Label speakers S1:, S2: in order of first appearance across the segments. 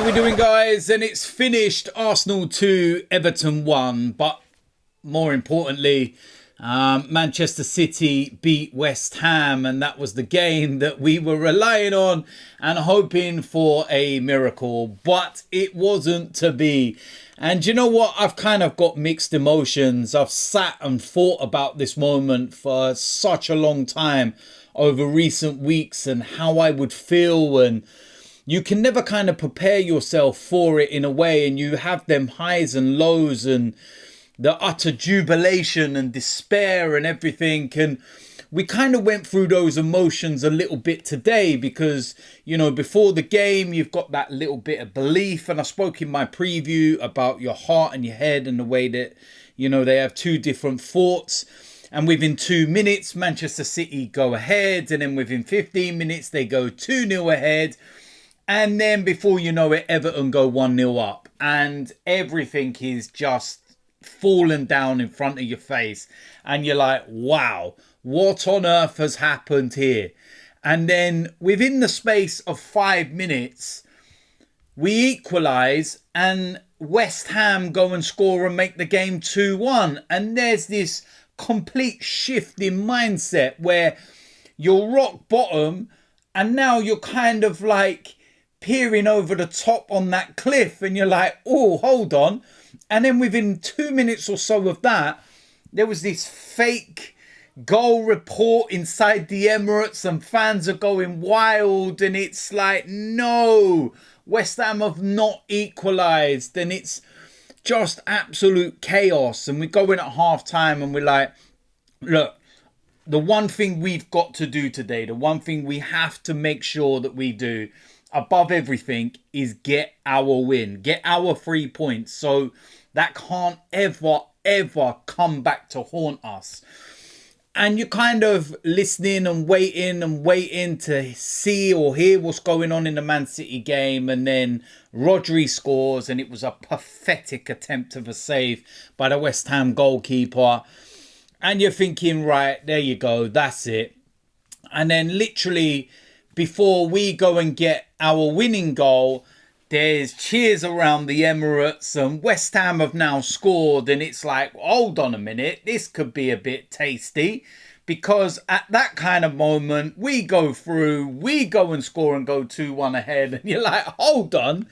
S1: we doing, guys? And it's finished. Arsenal 2, Everton 1. But more importantly, Manchester City beat West Ham, and that was the game that we were relying on and hoping for a miracle, but it wasn't to be. And you know what? I've kind of got mixed emotions. I've sat and thought about this moment for such a long time over recent weeks and how I would feel, and you can never kind of prepare yourself for it in a way, and you have them highs and lows and the utter jubilation and despair and everything. And we kind of went through those emotions a little bit today because, you know, before the game, you've got that little bit of belief. And I spoke in my preview about your heart and your head and the way that, you know, they have two different thoughts. And within 2 minutes, Manchester City go ahead. And then within 15 minutes, they go 2-0 ahead. And then before you know it, Everton go 1-0 up. And everything is just fallen down in front of your face. And you're like, wow, what on earth has happened here? And then within the space of 5 minutes, we equalise and West Ham go and score and make the game 2-1. And there's this complete shift in mindset where you're rock bottom and now you're kind of like peering over the top on that cliff and you're like, oh, hold on. And then within 2 minutes or so of that, there was this fake goal report inside the Emirates and fans are going wild. And it's like, no, West Ham have not equalised. And it's just absolute chaos. And we go in at half time and we're like, look, the one thing we've got to do today, the one thing we have to make sure that we do above everything is get our win, get our 3 points. So that can't ever come back to haunt us. And you're kind of listening and waiting to see or hear what's going on in the Man City game. And then Rodri scores, and it was a pathetic attempt of a save by the West Ham goalkeeper. And you're thinking, right, there you go, that's it. And then literally before we go and get our winning goal, there's cheers around the Emirates and West Ham have now scored. And it's like, hold on a minute, this could be a bit tasty. Because at that kind of moment, we go through, we go and score and go 2-1 ahead. And you're like, hold on,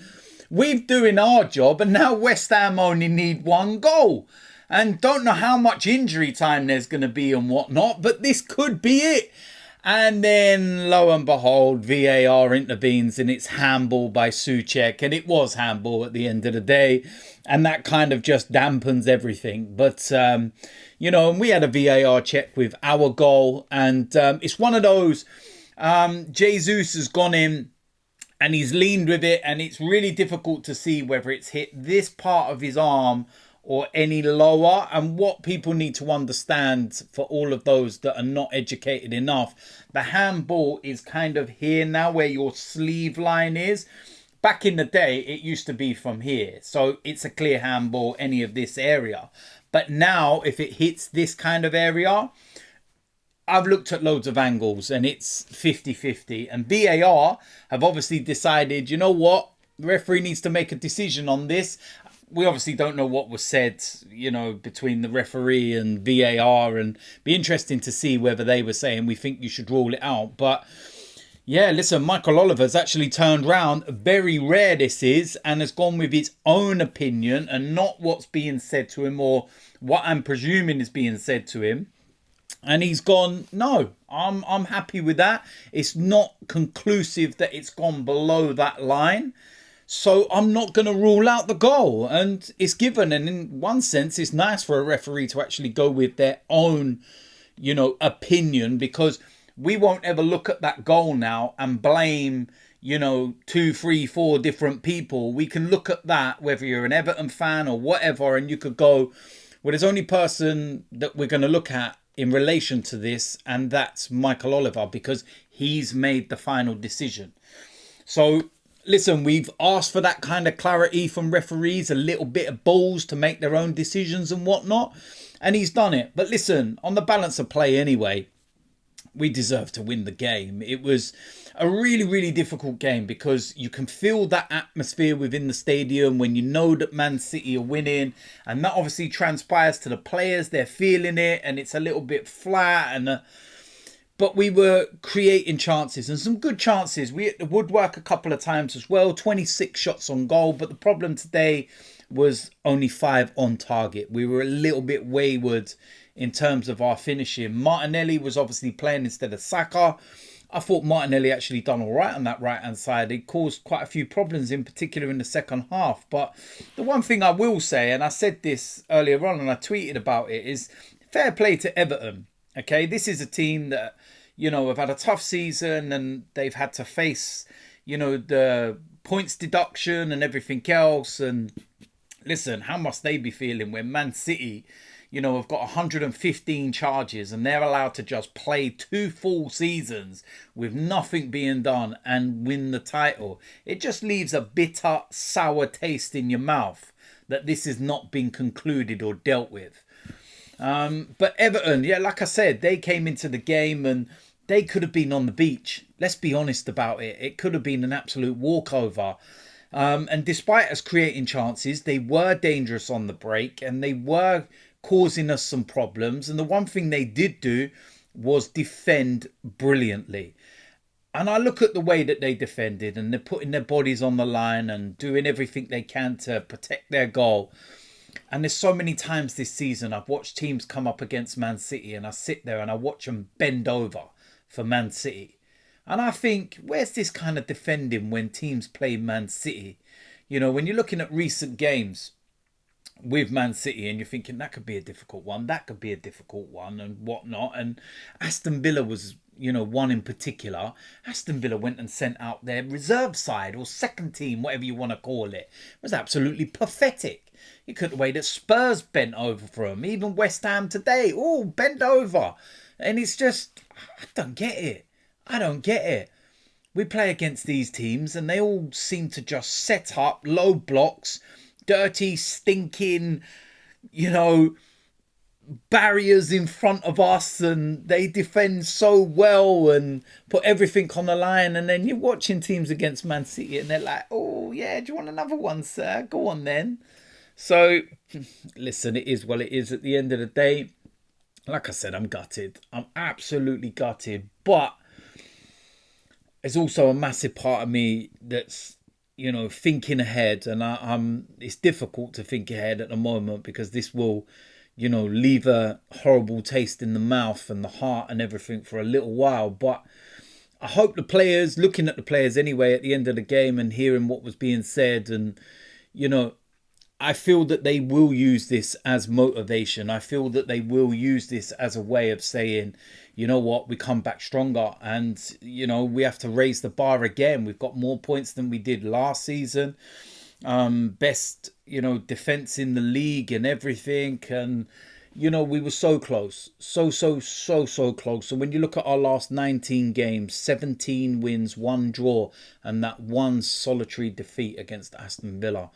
S1: we're doing our job. And now West Ham only need one goal. And don't know how much injury time there's going to be and whatnot, but this could be it. And then, lo and behold, VAR intervenes and it's handball by Souček. And it was handball at the end of the day. And that kind of just dampens everything. But, you know, and we had a VAR check with our goal. And it's one of those, Jesus has gone in and he's leaned with it. And it's really difficult to see whether it's hit this part of his arm or any lower. And what people need to understand, for all of those that are not educated enough, the handball is kind of here now where your sleeve line is. Back in the day, it used to be from here. So it's a clear handball, any of this area. But now, if it hits this kind of area, I've looked at loads of angles and it's 50-50. And VAR have obviously decided, you know what? The referee needs to make a decision on this. We obviously don't know what was said, you know, between the referee and VAR, and be interesting to see whether they were saying we think you should rule it out. But yeah, listen, Michael Oliver's actually turned round. Very rare this is, and has gone with his own opinion and not what's being said to him or what I'm presuming is being said to him. And he's gone, no, I'm happy with that. It's not conclusive that it's gone below that line. So I'm not going to rule out the goal. And it's given. And in one sense, it's nice for a referee to actually go with their own, you know, opinion. Because we won't ever look at that goal now and blame, you know, 2, 3, 4 different people. We can look at that, whether you're an Everton fan or whatever. And you could go, well, there's only person that we're going to look at in relation to this. And that's Michael Oliver, because he's made the final decision. So listen, we've asked for that kind of clarity from referees, a little bit of balls to make their own decisions and whatnot. And he's done it. But listen, on the balance of play anyway, we deserved to win the game. It was a really, really difficult game because you can feel that atmosphere within the stadium when you know that Man City are winning, and that obviously transpires to the players. They're feeling it, and it's a little bit flat. But we were creating chances, and some good chances. We hit the woodwork a couple of times as well. 26 shots on goal, but the problem today was only 5 on target. We were a little bit wayward in terms of our finishing. Martinelli was obviously playing instead of Saka. I thought Martinelli actually done all right on that right-hand side. It caused quite a few problems, in particular in the second half. But the one thing I will say, and I said this earlier on and I tweeted about it, is fair play to Everton. Okay, this is a team that, you know, have had a tough season and they've had to face, you know, the points deduction and everything else. And listen, how must they be feeling when Man City, you know, have got 115 charges and they're allowed to just play 2 full seasons with nothing being done and win the title? It just leaves a bitter, sour taste in your mouth that this has not been concluded or dealt with. But Everton, yeah, like I said, they came into the game and they could have been on the beach. Let's be honest about it. It could have been an absolute walkover. And despite us creating chances, they were dangerous on the break and they were causing us some problems. And the one thing they did do was defend brilliantly. And I look at the way that they defended, and they're putting their bodies on the line and doing everything they can to protect their goal. And there's so many times this season I've watched teams come up against Man City and I sit there and I watch them bend over for Man City. And I think, where's this kind of defending when teams play Man City? You know, when you're looking at recent games with Man City and you're thinking that could be a difficult one, that could be a difficult one and whatnot. And Aston Villa was, you know, one in particular. Aston Villa went and sent out their reserve side or second team, whatever you want to call it. It was absolutely pathetic. You could the way that Spurs bent over for them. Even West Ham today, all bent over. And it's just, I don't get it. I don't get it. We play against these teams and they all seem to just set up low blocks, dirty, stinking, you know, barriers in front of us, and they defend so well and put everything on the line. And then you're watching teams against Man City and they're like, oh yeah, do you want another one, sir? Go on then. So listen, it is what it is at the end of the day. Like I said, I'm gutted. I'm absolutely gutted. But there's also a massive part of me that's, you know, thinking ahead. And it's difficult to think ahead at the moment because this will, you know, leave a horrible taste in the mouth and the heart and everything for a little while. But I hope the players, looking at the players anyway at the end of the game and hearing what was being said, and, you know, I feel that they will use this as motivation. I feel that they will use this as a way of saying, you know what, we come back stronger and, you know, we have to raise the bar again. We've got more points than we did last season. Best, you know, defense in the league and everything. And, you know, we were so close. So close. So when you look at our last 19 games, 17 wins, 1 draw, and that 1 solitary defeat against Aston Villa.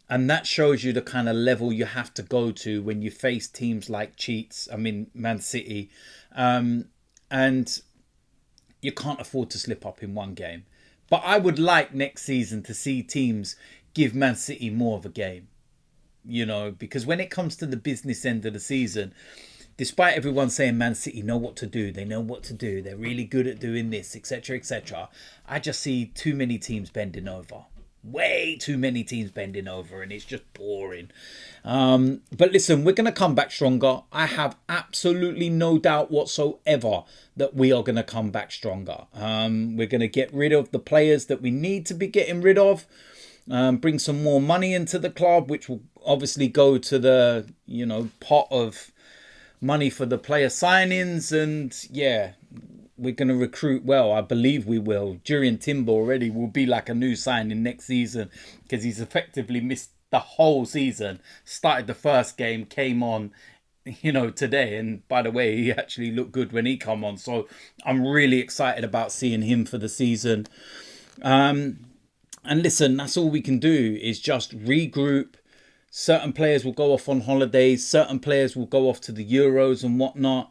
S1: And that shows you the kind of level you have to go to when you face teams like Man City. And you can't afford to slip up in one game. But I would like next season to see teams give Man City more of a game. You know, because when it comes to the business end of the season, despite everyone saying Man City know what to do, they know what to do, they're really good at doing this, etc., etc., I just see too many teams bending over. Way too many teams bending over, and it's just boring. But listen, we're going to come back stronger. I have absolutely no doubt whatsoever that we are going to come back stronger. We're going to get rid of the players that we need to be getting rid of. Bring some more money into the club, which will obviously go to the, you know, pot of money for the player signings. And yeah, we're going to recruit well. I believe we will. Jurriën Timber already will be like a new signing next season because he's effectively missed the whole season. Started the first game, came on, you know, today. And by the way, he actually looked good when he come on. So I'm really excited about seeing him for the season. And listen, that's all we can do is just regroup. Certain players will go off on holidays. Certain players will go off to the Euros and whatnot.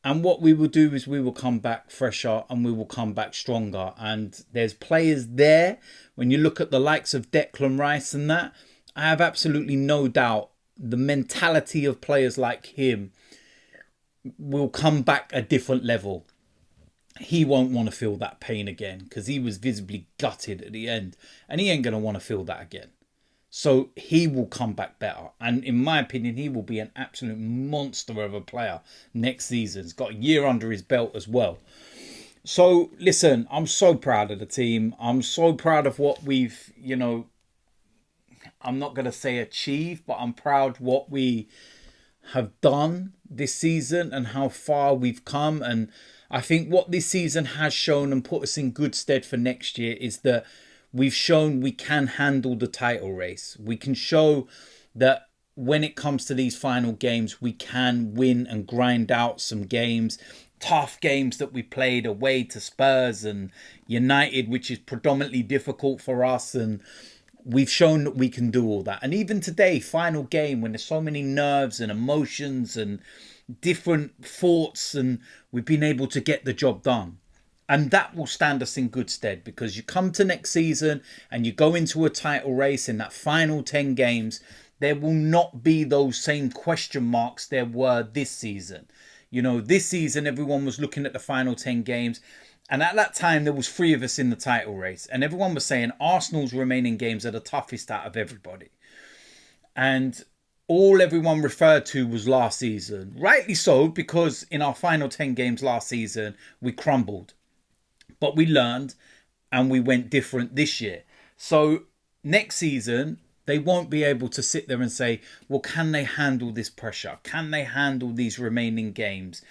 S1: And what we will do is we will come back fresher and we will come back stronger. And there's players there. When you look at the likes of Declan Rice and that, I have absolutely no doubt the mentality of players like him will come back a different level. He won't want to feel that pain again because he was visibly gutted at the end. And he ain't going to want to feel that again. So he will come back better. And in my opinion, he will be an absolute monster of a player next season. He's got a year under his belt as well. So listen, I'm so proud of the team. I'm so proud of what we've, I'm not going to say achieved, but I'm proud what we have done this season and how far we've come. And I think what this season has shown and put us in good stead for next year is that we've shown we can handle the title race. We can show that when it comes to these final games, we can win and grind out some games. Tough games that we played away to Spurs and United, which is predominantly difficult for us. And we've shown that we can do all that. And even today, final game, when there's so many nerves and emotions and different thoughts, and we've been able to get the job done. And that will stand us in good stead because you come to next season and you go into a title race in that final 10 games, there will not be those same question marks there were this season. This season, everyone was looking at the final 10 games. And at that time, there was 3 of us in the title race. And everyone was saying Arsenal's remaining games are the toughest out of everybody. And all everyone referred to was last season. Rightly so, because in our final 10 games last season, we crumbled. But we learned and we went different this year. So next season, they won't be able to sit there and say, well, can they handle this pressure? Can they handle these remaining games?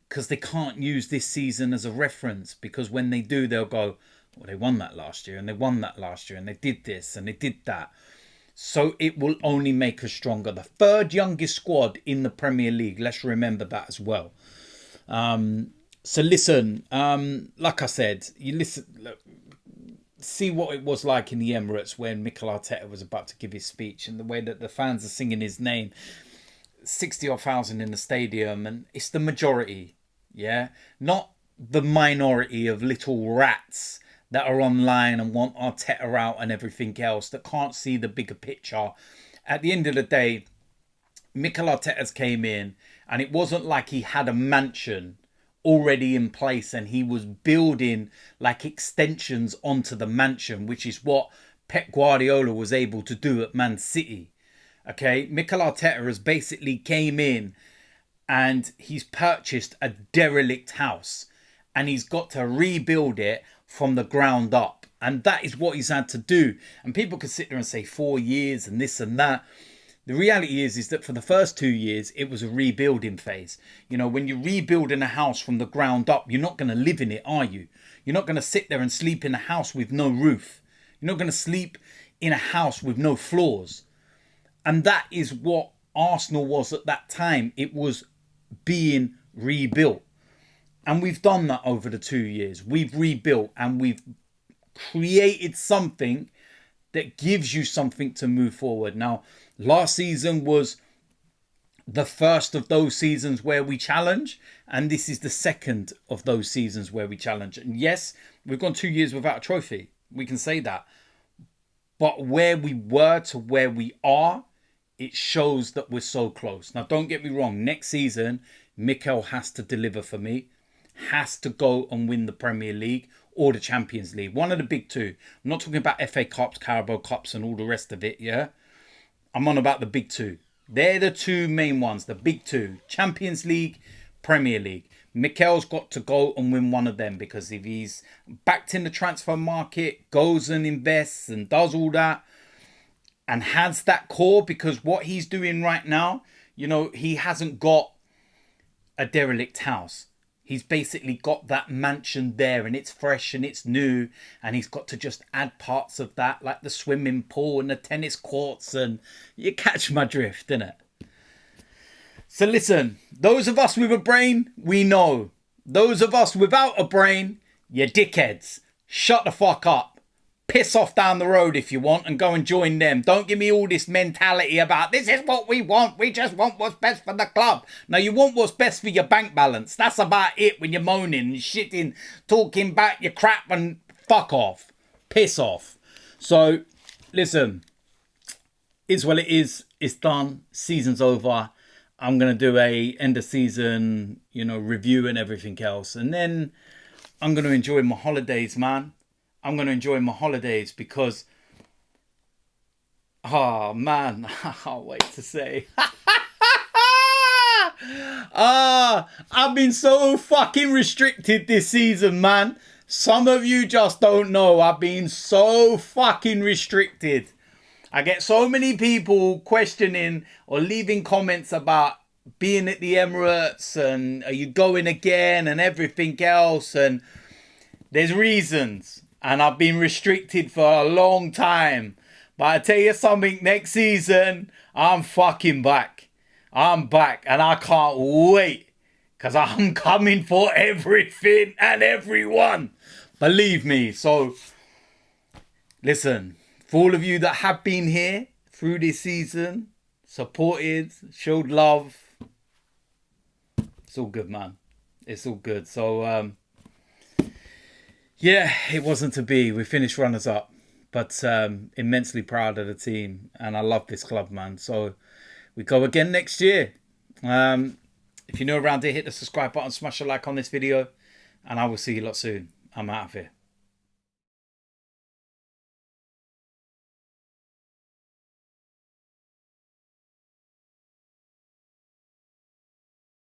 S1: Because they can't use this season as a reference. Because when they do, they'll go, well, they won that last year and they won that last year and they did this and they did that. So it will only make us stronger. The 3rd youngest squad in the Premier League. Let's remember that as well. So listen, like I said, look, see what it was like in the Emirates when Mikel Arteta was about to give his speech and the way that the fans are singing his name. 60,000 in the stadium, and it's the majority, yeah? Not the minority of little rats that are online and want Arteta out and everything else that can't see the bigger picture. At the end of the day, Mikel Arteta's came in and it wasn't like he had a mansion already in place and he was building like extensions onto the mansion, which is what Pep Guardiola was able to do at Man City. Okay, Mikel Arteta has basically came in and he's purchased a derelict house and he's got to rebuild it from the ground up. And that is what he's had to do. And people could sit there and say 4 years and this and that. The reality is that for the first 2 years, it was a rebuilding phase. When you're rebuilding a house from the ground up, you're not going to live in it, are you? You're not going to sit there and sleep in a house with no roof. You're not going to sleep in a house with no floors. And that is what Arsenal was at that time. It was being rebuilt. And we've done that over the 2 years. We've rebuilt and we've created something that gives you something to move forward. Now, last season was the first of those seasons where we challenge. And this is the second of those seasons where we challenge. And yes, we've gone 2 years without a trophy. We can say that. But where we were to where we are, it shows that we're so close. Now, don't get me wrong. Next season, Mikel has to deliver for me. Has to go and win the Premier League or the Champions League. One of the big 2. I'm not talking about FA Cups, Carabao Cups and all the rest of it, yeah? I'm on about the big 2. They're the 2 main ones, the big 2. Champions League, Premier League. Mikel's got to go and win one of them because if he's backed in the transfer market, goes and invests and does all that and has that core, because what he's doing right now, he hasn't got a derelict house. He's basically got that mansion there and it's fresh and it's new. And he's got to just add parts of that, like the swimming pool and the tennis courts. And you catch my drift, innit? So listen, those of us with a brain, we know. Those of us without a brain, you're dickheads. Shut the fuck up. piss off down the road if you want and go and join them. Don't give me all this mentality about this is what we want. We just want what's best for the club. Now, you want what's best for your bank balance. That's about it when you're moaning and shitting, talking about your crap and fuck off. Piss off. So, listen, is what it is. It's done. Season's over. I'm going to do a end of season, review and everything else. And then I'm going to enjoy my holidays, man. I'm going to enjoy my holidays because, oh man, I can't wait to say. I've been so fucking restricted this season, man. Some of you just don't know. I've been so fucking restricted. I get so many people questioning or leaving comments about being at the Emirates and are you going again and everything else. And there's reasons. And I've been restricted for a long time. But I tell you something, next season, I'm fucking back. I'm back and I can't wait. Because I'm coming for everything and everyone. Believe me. So, listen, for all of you that have been here through this season, supported, showed love, it's all good, man. It's all good. So, yeah, it wasn't to be. We finished runners up, but immensely proud of the team. And I love this club, man. So we go again next year. If you're new around here, hit the subscribe button, smash a like on this video, and I will see you lot soon. I'm out of here.